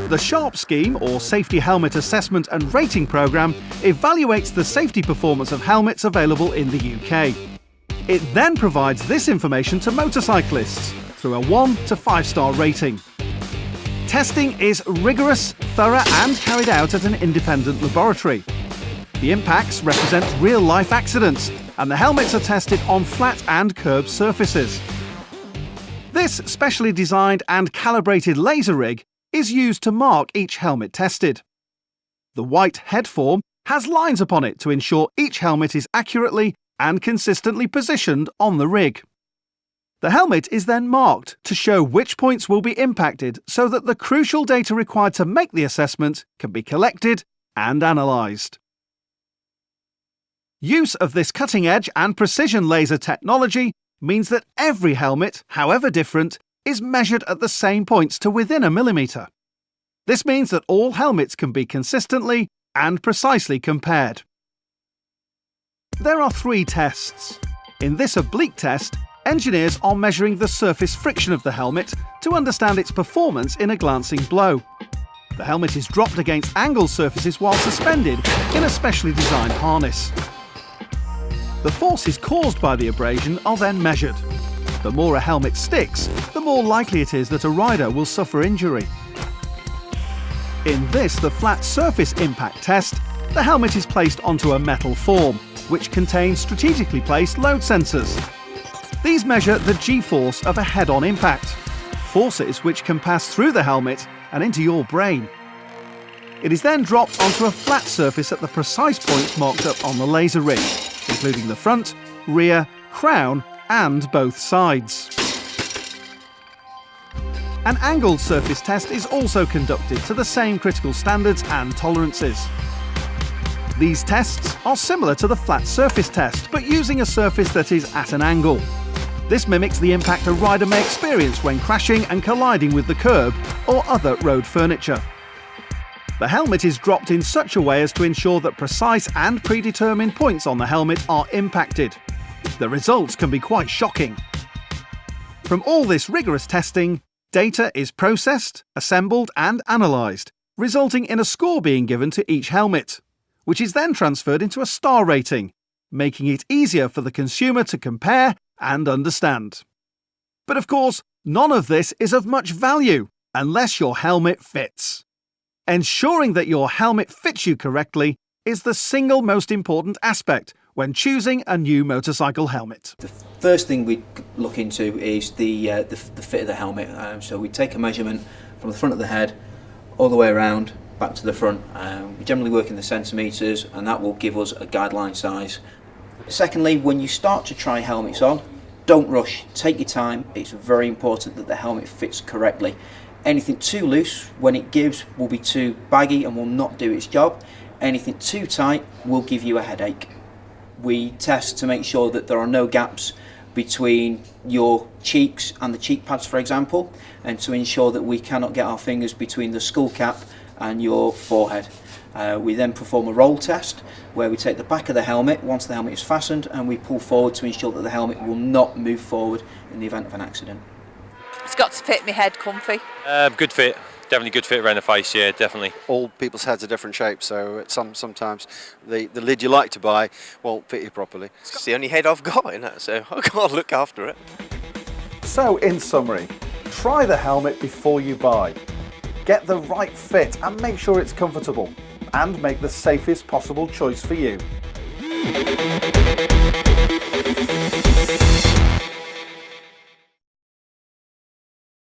The SHARP scheme, or Safety Helmet Assessment and Rating Programme, evaluates the safety performance of helmets available in the UK. It then provides this information to motorcyclists through a 1 to 5-star rating. Testing is rigorous, thorough and carried out at an independent laboratory. The impacts represent real-life accidents, and the helmets are tested on flat and curved surfaces. This specially designed and calibrated laser rig is used to mark each helmet tested. The white head form has lines upon it to ensure each helmet is accurately and consistently positioned on the rig. The helmet is then marked to show which points will be impacted so that the crucial data required to make the assessment can be collected and analysed. Use of this cutting-edge and precision laser technology means that every helmet, however different, is measured at the same points to within a millimetre. This means that all helmets can be consistently and precisely compared. There are 3 tests. In this oblique test, engineers are measuring the surface friction of the helmet to understand its performance in a glancing blow. The helmet is dropped against angled surfaces while suspended in a specially designed harness. The forces caused by the abrasion are then measured. The more a helmet sticks, the more likely it is that a rider will suffer injury. In this, the flat surface impact test, the helmet is placed onto a metal form, which contains strategically placed load sensors. These measure the G-force of a head-on impact, forces which can pass through the helmet and into your brain. It is then dropped onto a flat surface at the precise points marked up on the laser rig, including the front, rear, crown and both sides. An angled surface test is also conducted to the same critical standards and tolerances. These tests are similar to the flat surface test, but using a surface that is at an angle. This mimics the impact a rider may experience when crashing and colliding with the curb or other road furniture. The helmet is dropped in such a way as to ensure that precise and predetermined points on the helmet are impacted. The results can be quite shocking. From all this rigorous testing, data is processed, assembled and analysed, resulting in a score being given to each helmet, which is then transferred into a star rating, making it easier for the consumer to compare and understand. But of course, none of this is of much value unless your helmet fits. Ensuring that your helmet fits you correctly is the single most important aspect when choosing a new motorcycle helmet. The first thing we look into is the fit of the helmet. So we take a measurement from the front of the head all the way around back to the front. We generally work in the centimetres, and that will give us a guideline size. Secondly, when you start to try helmets on, don't rush, take your time. It's very important that the helmet fits correctly. Anything too loose, when it gives, will be too baggy and will not do its job. Anything too tight will give you a headache. We test to make sure that there are no gaps between your cheeks and the cheek pads, for example, and to ensure that we cannot get our fingers between the skull cap and your forehead. We then perform a roll test where we take the back of the helmet once the helmet is fastened and we pull forward to ensure that the helmet will not move forward in the event of an accident. It's got to fit my head comfy. Good fit. Definitely good fit around the face, yeah, definitely. All people's heads are different shapes, so sometimes the lid you like to buy won't fit you properly. It's the only head I've got in that, so I've got to look after it. So, in summary, try the helmet before you buy. Get the right fit and make sure it's comfortable, and make the safest possible choice for you.